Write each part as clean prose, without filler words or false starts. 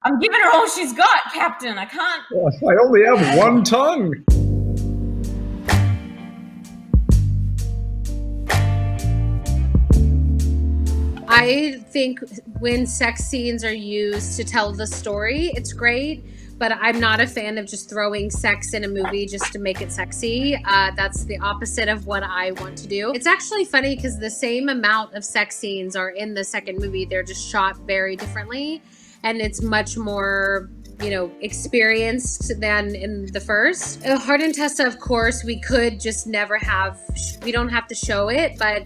I'm giving her all she's got, Captain. I can't. Gosh, I only have one tongue. I think when sex scenes are used to tell the story, it's great. But I'm not a fan of just throwing sex in a movie just to make it sexy. That's the opposite of what I want to do. It's actually funny because the same amount of sex scenes are in the second movie. They're just shot very differently. And it's much more, you know, experienced than in the first. Hard and Tessa, of course, we could just never have, we don't have to show it, but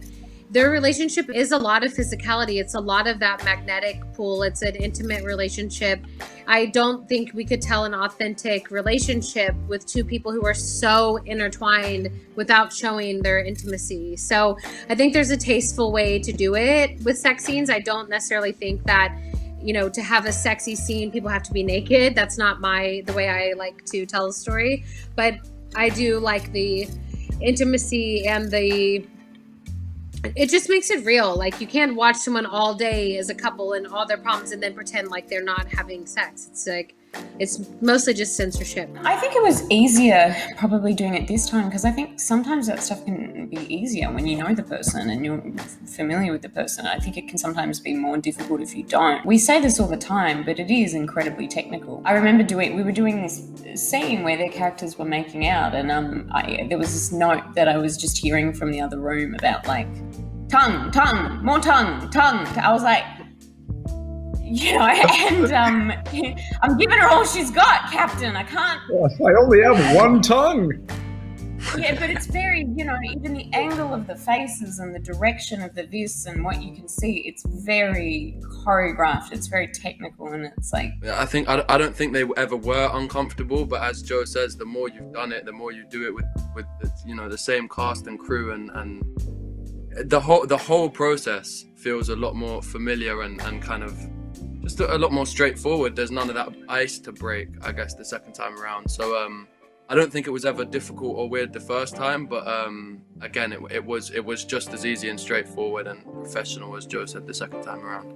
their relationship is a lot of physicality. It's a lot of that magnetic pull. It's an intimate relationship. I don't think we could tell an authentic relationship with two people who are so intertwined without showing their intimacy. So I think there's a tasteful way to do it with sex scenes. I don't necessarily think that, you know, to have a sexy scene, people have to be naked. That's not the way I like to tell a story. But I do like the intimacy and it just makes it real. Like, you can't watch someone all day as a couple and all their problems and then pretend like they're not having sex. It's like, it's mostly just censorship. I think it was easier probably doing it this time because I think sometimes that stuff can be easier when you know the person and you're familiar with the person. I think it can sometimes be more difficult if you don't. We say this all the time, but it is incredibly technical. I remember we were doing this scene where their characters were making out, and there was this note that I was just hearing from the other room about like tongue, more tongue. I was like, you know, and I'm giving her all she's got, Captain. I can't. Gosh, I only have one tongue. Yeah, but it's very, you know, even the angle of the faces and the direction of the this and what you can see, it's very choreographed. It's very technical, and it's like. Yeah, I don't think they ever were uncomfortable, but as Joe says, the more you've done it, the more you do it with the, you know, the same cast and crew, and the whole process feels a lot more familiar and kind of just a lot more straightforward. There's none of that ice to break, I guess, the second time around. So I don't think it was ever difficult or weird the first time, but again, it was just as easy and straightforward and professional as Joe said the second time around.